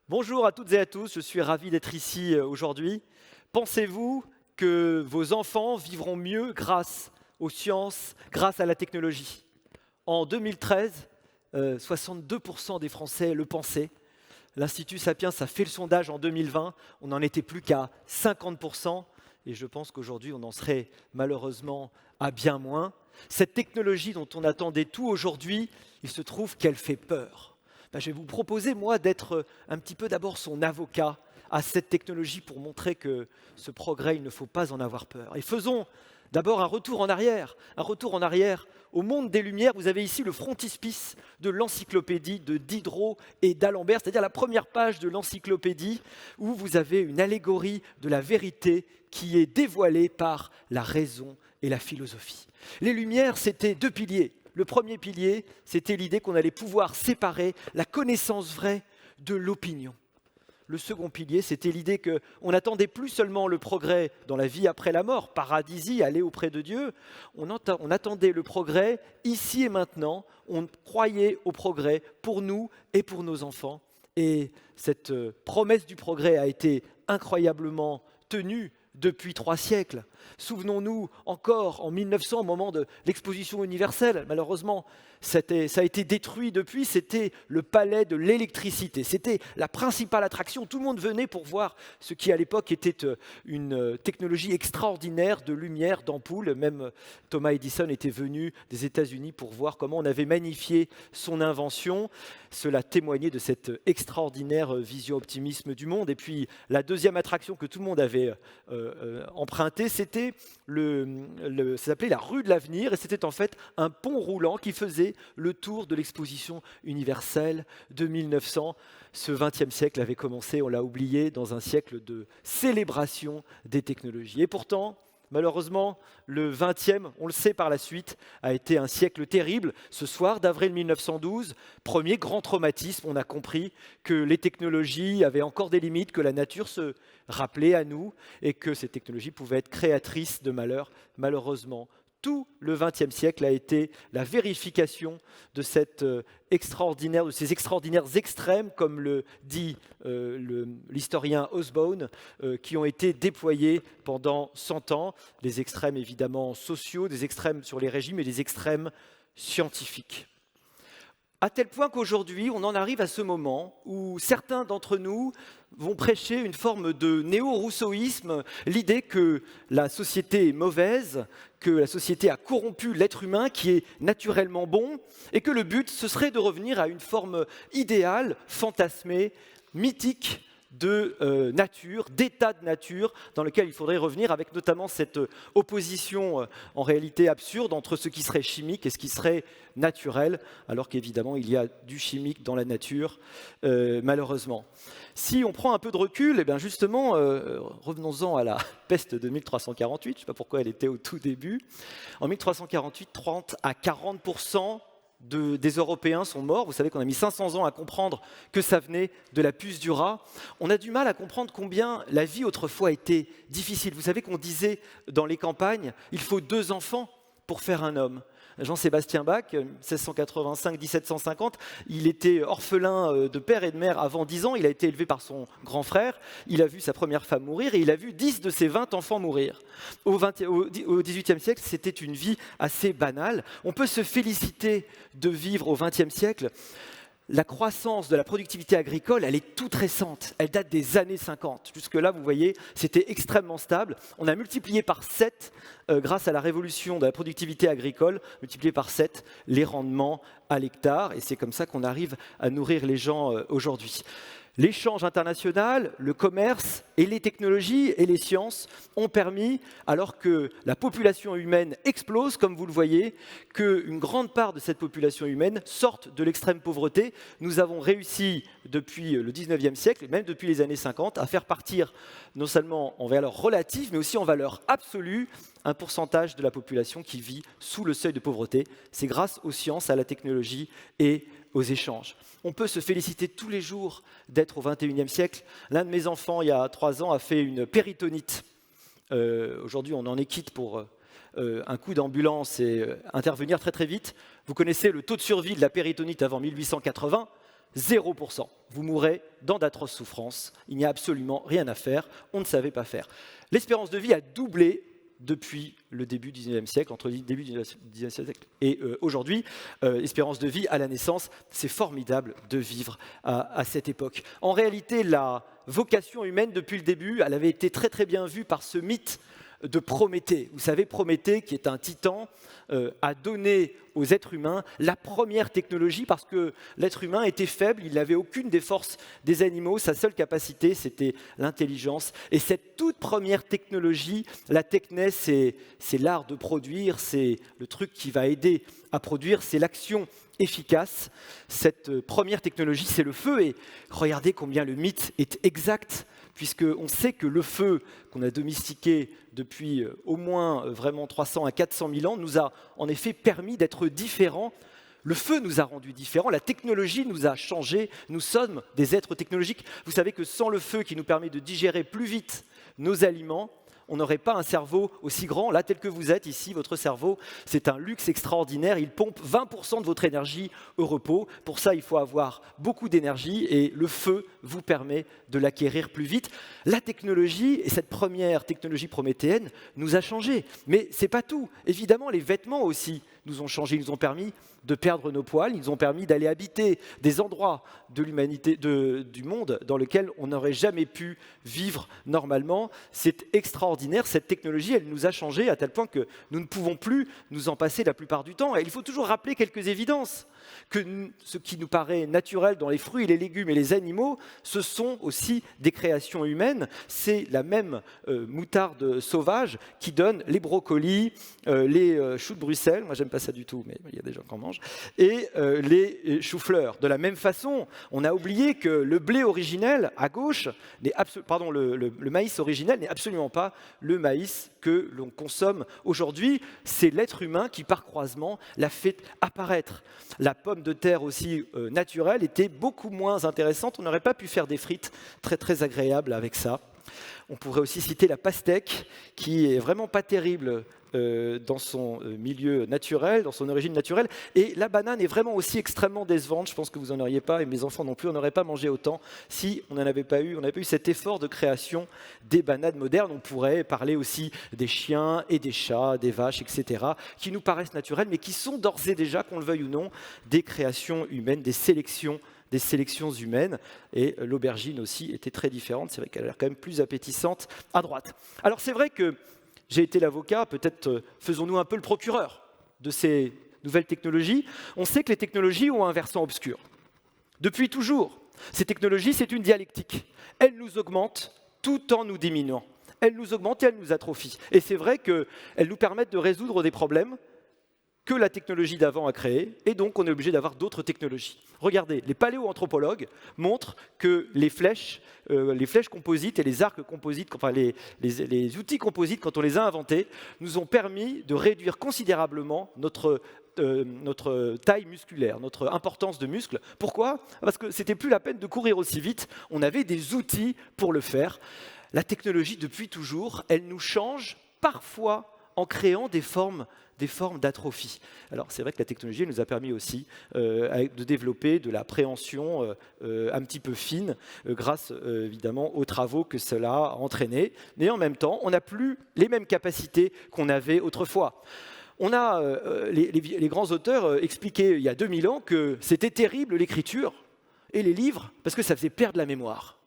Bonjour à toutes et à tous, je suis ravi d'être ici aujourd'hui. Pensez-vous que vos enfants vivront mieux grâce aux sciences, grâce à la technologie? En 2013, 62% des Français le pensaient. L'Institut Sapiens a fait le sondage en 2020, on n'en était plus qu'à 50%, et je pense qu'aujourd'hui on en serait malheureusement à bien moins. Cette technologie dont on attendait tout aujourd'hui, il se trouve qu'elle fait peur. Je vais vous proposer, moi, d'être un petit peu d'abord son avocat à cette technologie pour montrer que ce progrès, il ne faut pas en avoir peur. Et faisons d'abord un retour en arrière au monde des Lumières. Vous avez ici le frontispice de l'encyclopédie de Diderot et d'Alembert, c'est-à-dire la première page de l'encyclopédie où vous avez une allégorie de la vérité qui est dévoilée par la raison et la philosophie. Les Lumières, c'était deux piliers. Le premier pilier, c'était l'idée qu'on allait pouvoir séparer la connaissance vraie de l'opinion. Le second pilier, c'était l'idée qu'on n'attendait plus seulement le progrès dans la vie après la mort, paradisie, aller auprès de Dieu, on attendait le progrès ici et maintenant, on croyait au progrès pour nous et pour nos enfants. Et cette promesse du progrès a été incroyablement tenue depuis 3 siècles. Souvenons-nous encore en 1900, au moment de l'exposition universelle, malheureusement, ça a été détruit depuis, c'était le palais de l'électricité. C'était la principale attraction. Tout le monde venait pour voir ce qui, à l'époque, était une technologie extraordinaire de lumière, d'ampoule. Même Thomas Edison était venu des États-Unis pour voir comment on avait magnifié son invention. Cela témoignait de cet extraordinaire vision-optimisme du monde. Et puis, la deuxième attraction que tout le monde avait empruntée, c'était ça s'appelait la rue de l'avenir, et c'était en fait un pont roulant qui faisait le tour de l'exposition universelle de 1900. Ce XXe siècle avait commencé, on l'a oublié, dans un siècle de célébration des technologies. Et pourtant, malheureusement, le XXe, on le sait par la suite, a été un siècle terrible. Ce soir d'avril 1912, premier grand traumatisme, on a compris que les technologies avaient encore des limites, que la nature se rappelait à nous et que ces technologies pouvaient être créatrices de malheur. Malheureusement, tout le XXe siècle a été la vérification de ces extraordinaires extrêmes, comme le dit l'historien Hobsbawm, qui ont été déployés pendant 100 ans. Des extrêmes évidemment sociaux, des extrêmes sur les régimes et des extrêmes scientifiques. À tel point qu'aujourd'hui, on en arrive à ce moment où certains d'entre nous vont prêcher une forme de néo-rousseauisme, l'idée que la société est mauvaise, que la société a corrompu l'être humain qui est naturellement bon, et que le but, ce serait de revenir à une forme idéale, fantasmée, mythique, de nature, d'état de nature, dans lequel il faudrait revenir, avec notamment cette opposition en réalité absurde entre ce qui serait chimique et ce qui serait naturel, alors qu'évidemment il y a du chimique dans la nature, malheureusement. Si on prend un peu de recul, et bien justement, revenons-en à la peste de 1348, je ne sais pas pourquoi elle était au tout début. En 1348, 30 à 40% des Européens sont morts. Vous savez qu'on a mis 500 ans à comprendre que ça venait de la puce du rat. On a du mal à comprendre combien la vie autrefois était difficile. Vous savez qu'on disait dans les campagnes, il faut 2 enfants pour faire un homme. Jean-Sébastien Bach, 1685-1750, il était orphelin de père et de mère avant 10 ans, il a été élevé par son grand frère, il a vu sa première femme mourir et il a vu 10 de ses 20 enfants mourir. Au XVIIIe siècle, c'était une vie assez banale. On peut se féliciter de vivre au XXe siècle. La croissance de la productivité agricole, elle est toute récente, elle date des années 50. Jusque-là, vous voyez, c'était extrêmement stable. On a multiplié par 7, grâce à la révolution de la productivité agricole, multiplié par 7 les rendements à l'hectare, et c'est comme ça qu'on arrive à nourrir les gens aujourd'hui. L'échange international, le commerce et les technologies et les sciences ont permis, alors que la population humaine explose, comme vous le voyez, qu'une grande part de cette population humaine sorte de l'extrême pauvreté. Nous avons réussi depuis le XIXe siècle, et même depuis les années 50, à faire partir non seulement en valeur relative, mais aussi en valeur absolue, un pourcentage de la population qui vit sous le seuil de pauvreté. C'est grâce aux sciences, à la technologie et aux échanges. On peut se féliciter tous les jours d'être au XXIe siècle. L'un de mes enfants, il y a 3 ans, a fait une péritonite. Aujourd'hui, on en est quitte pour un coup d'ambulance et intervenir très très vite. Vous connaissez le taux de survie de la péritonite avant 1880, 0%. Vous mourrez dans d'atroces souffrances. Il n'y a absolument rien à faire. On ne savait pas faire. L'espérance de vie a doublé depuis le début du XIXe siècle, entre le début du XIXe siècle et aujourd'hui. Espérance de vie à la naissance, c'est formidable de vivre à cette époque. En réalité, la vocation humaine, depuis le début, elle avait été très très bien vue par ce mythe de Prométhée. Vous savez, Prométhée, qui est un titan, a donné aux êtres humains la première technologie parce que l'être humain était faible, il n'avait aucune des forces des animaux, sa seule capacité, c'était l'intelligence. Et cette toute première technologie, la techné, c'est l'art de produire, c'est le truc qui va aider à produire, c'est l'action efficace. Cette première technologie, c'est le feu. Et regardez combien le mythe est exact, puisqu'on sait que le feu qu'on a domestiqué depuis au moins vraiment 300 à 400 000 ans nous a en effet permis d'être différents. Le feu nous a rendus différents, la technologie nous a changés, nous sommes des êtres technologiques. Vous savez que sans le feu qui nous permet de digérer plus vite nos aliments, on n'aurait pas un cerveau aussi grand. Là, tel que vous êtes ici, votre cerveau, c'est un luxe extraordinaire. Il pompe 20% de votre énergie au repos. Pour ça, il faut avoir beaucoup d'énergie et le feu vous permet de l'acquérir plus vite. La technologie, et cette première technologie prométhéenne, nous a changé. Mais ce n'est pas tout. Évidemment, les vêtements aussi nous ont changé. Ils nous ont permis de perdre nos poils, ils nous ont permis d'aller habiter des endroits de l'humanité, du monde dans lesquels on n'aurait jamais pu vivre normalement. C'est extraordinaire, cette technologie, elle nous a changé à tel point que nous ne pouvons plus nous en passer la plupart du temps. Et il faut toujours rappeler quelques évidences, que ce qui nous paraît naturel dans les fruits, les légumes et les animaux, ce sont aussi des créations humaines. C'est la même moutarde sauvage qui donne les brocolis, les choux de Bruxelles, moi j'aime pas ça du tout, mais il y a des gens qui en mangent, et les choux-fleurs. De la même façon, on a oublié que le blé originel à gauche, le maïs originel n'est absolument pas le maïs que l'on consomme aujourd'hui. C'est l'être humain qui, par croisement, l'a fait apparaître. La pomme de terre aussi naturelle était beaucoup moins intéressante. On n'aurait pas pu faire des frites très très agréables avec ça. On pourrait aussi citer la pastèque, qui est vraiment pas terrible dans son milieu naturel, dans son origine naturelle. Et la banane est vraiment aussi extrêmement décevante. Je pense que vous n'en auriez pas, et mes enfants non plus, on n'aurait pas mangé autant si on n'avait pas eu cet effort de création des bananes modernes. On pourrait parler aussi des chiens et des chats, des vaches, etc., qui nous paraissent naturels, mais qui sont d'ores et déjà, qu'on le veuille ou non, des créations humaines, des sélections humaines, et l'aubergine aussi était très différente. C'est vrai qu'elle a l'air quand même plus appétissante à droite. Alors c'est vrai que j'ai été l'avocat, peut-être faisons-nous un peu le procureur de ces nouvelles technologies. On sait que les technologies ont un versant obscur. Depuis toujours, ces technologies, c'est une dialectique. Elles nous augmentent tout en nous diminuant. Elles nous augmentent et elles nous atrophient. Et c'est vrai qu'elles nous permettent de résoudre des problèmes que la technologie d'avant a créé, et donc on est obligé d'avoir d'autres technologies. Regardez, les paléoanthropologues montrent que les flèches composites et les arcs composites, enfin les outils composites, quand on les a inventés, nous ont permis de réduire considérablement notre taille musculaire, notre importance de muscle. Pourquoi? Parce que c'était plus la peine de courir aussi vite, on avait des outils pour le faire. La technologie, depuis toujours, elle nous change parfois en créant des formes d'atrophie. Alors c'est vrai que la technologie nous a permis aussi de développer de la préhension un petit peu fine grâce évidemment aux travaux que cela a entraîné. Mais en même temps, on n'a plus les mêmes capacités qu'on avait autrefois. On a, les grands auteurs expliquaient il y a 2000 ans que c'était terrible l'écriture et les livres parce que ça faisait perdre la mémoire.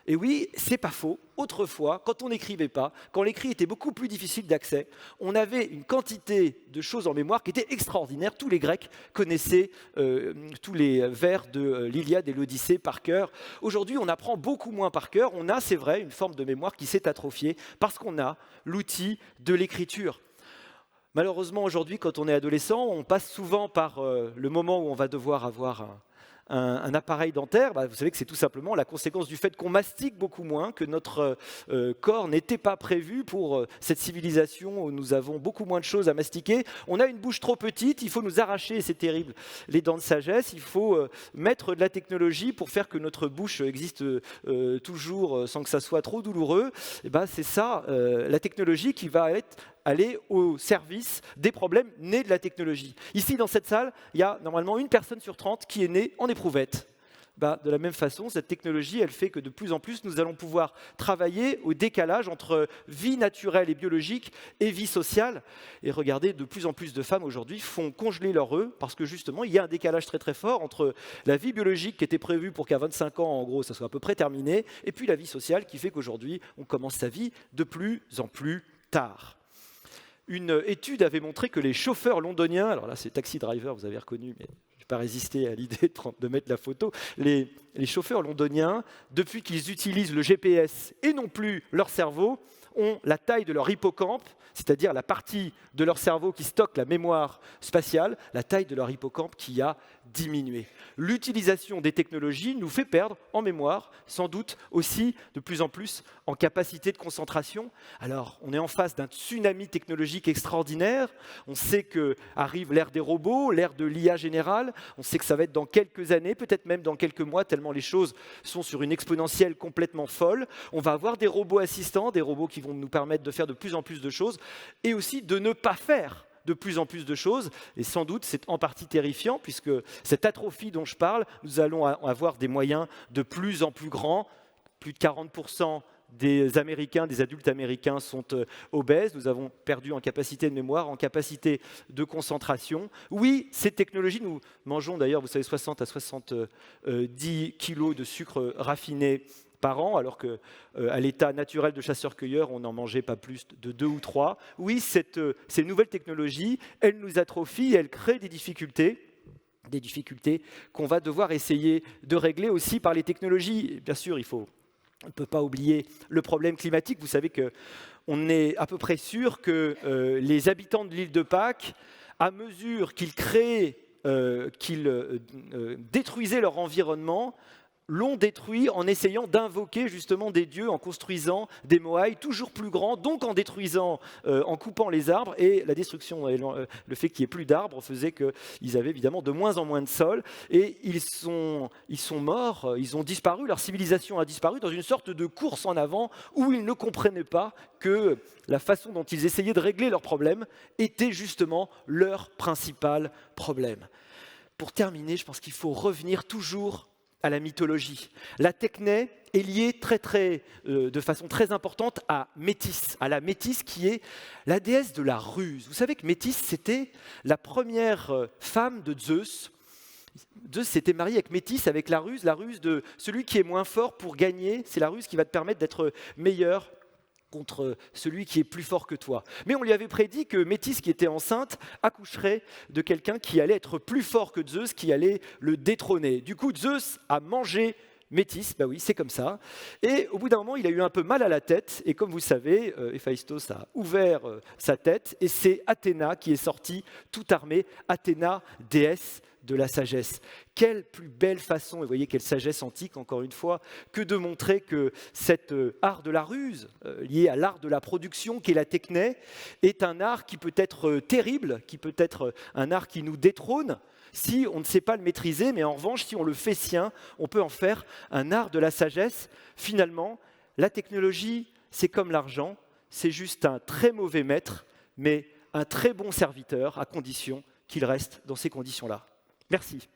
Et oui, c'est pas faux. Autrefois, quand on n'écrivait pas, quand l'écrit était beaucoup plus difficile d'accès, on avait une quantité de choses en mémoire qui était extraordinaire. Tous les Grecs connaissaient tous les vers de l'Iliade et l'Odyssée par cœur. Aujourd'hui, on apprend beaucoup moins par cœur. On a, c'est vrai, une forme de mémoire qui s'est atrophiée parce qu'on a l'outil de l'écriture. Malheureusement, aujourd'hui, quand on est adolescent, on passe souvent par le moment où on va devoir avoir un appareil dentaire. Vous savez que c'est tout simplement la conséquence du fait qu'on mastique beaucoup moins, que notre corps n'était pas prévu pour cette civilisation où nous avons beaucoup moins de choses à mastiquer. On a une bouche trop petite, il faut nous arracher, c'est terrible, les dents de sagesse. Il faut mettre de la technologie pour faire que notre bouche existe toujours sans que ça soit trop douloureux. Et c'est ça, la technologie qui va aller au service des problèmes nés de la technologie. Ici, dans cette salle, il y a normalement une personne sur 30 qui est née en éprouvette. De la même façon, cette technologie, elle fait que de plus en plus, nous allons pouvoir travailler au décalage entre vie naturelle et biologique et vie sociale. Et regardez, de plus en plus de femmes aujourd'hui font congeler leur œuf parce que justement, il y a un décalage très très fort entre la vie biologique qui était prévue pour qu'à 25 ans, en gros, ça soit à peu près terminé, et puis la vie sociale qui fait qu'aujourd'hui, on commence sa vie de plus en plus tard. Une étude avait montré que les chauffeurs londoniens, alors là c'est Taxi Driver, vous avez reconnu, mais je n'ai pas résisté à l'idée de mettre la photo, les chauffeurs londoniens, depuis qu'ils utilisent le GPS et non plus leur cerveau, ont la taille de leur hippocampe, c'est-à-dire la partie de leur cerveau qui stocke la mémoire spatiale, la taille de leur hippocampe qui a diminué. L'utilisation des technologies nous fait perdre en mémoire, sans doute aussi de plus en plus en capacité de concentration. Alors, on est en face d'un tsunami technologique extraordinaire. On sait qu'arrive l'ère des robots, l'ère de l'IA générale. On sait que ça va être dans quelques années, peut-être même dans quelques mois, tellement les choses sont sur une exponentielle complètement folle. On va avoir des robots assistants, des robots qui vont nous permettre de faire de plus en plus de choses et aussi de ne pas faire de plus en plus de choses, et sans doute c'est en partie terrifiant, puisque cette atrophie dont je parle, nous allons avoir des moyens de plus en plus grands. Plus de 40% des Américains, des adultes américains sont obèses. Nous avons perdu en capacité de mémoire, en capacité de concentration. Oui, ces technologies, nous mangeons d'ailleurs, vous savez, 60 à 70 kilos de sucre raffiné par an, alors qu'à l'état naturel de chasseur-cueilleur, on n'en mangeait pas plus de 2 ou 3. Oui, ces nouvelles technologies, elles nous atrophient, elles créent des difficultés qu'on va devoir essayer de régler aussi par les technologies. Bien sûr, on ne peut pas oublier le problème climatique. Vous savez qu'on est à peu près sûr que les habitants de l'île de Pâques, à mesure qu'ils détruisaient leur environnement, l'ont détruit en essayant d'invoquer justement des dieux, en construisant des moailles toujours plus grands, donc en détruisant, en coupant les arbres. Et la destruction, le fait qu'il n'y ait plus d'arbres faisait qu'ils avaient évidemment de moins en moins de sol. Et ils sont morts, ils ont disparu, leur civilisation a disparu dans une sorte de course en avant où ils ne comprenaient pas que la façon dont ils essayaient de régler leurs problèmes était justement leur principal problème. Pour terminer, je pense qu'il faut revenir toujours à la mythologie. La techné est liée de façon très importante à Métis, à la Métis qui est la déesse de la ruse. Vous savez que Métis, c'était la première femme de Zeus. Zeus s'était marié avec Métis, avec la ruse de celui qui est moins fort pour gagner. C'est la ruse qui va te permettre d'être meilleur contre celui qui est plus fort que toi. Mais on lui avait prédit que Métis, qui était enceinte, accoucherait de quelqu'un qui allait être plus fort que Zeus, qui allait le détrôner. Du coup, Zeus a mangé Métis, bah oui, c'est comme ça. Et au bout d'un moment, il a eu un peu mal à la tête. Et comme vous savez, Héphaïstos a ouvert sa tête. Et c'est Athéna qui est sortie tout armée. Athéna, déesse de la sagesse. Quelle plus belle façon, et vous voyez quelle sagesse antique encore une fois, que de montrer que cet art de la ruse, lié à l'art de la production qu'est la techné, est un art qui peut être terrible, qui peut être un art qui nous détrône, si on ne sait pas le maîtriser, mais en revanche, si on le fait sien, on peut en faire un art de la sagesse. Finalement, la technologie, c'est comme l'argent, c'est juste un très mauvais maître, mais un très bon serviteur, à condition qu'il reste dans ces conditions-là. Merci.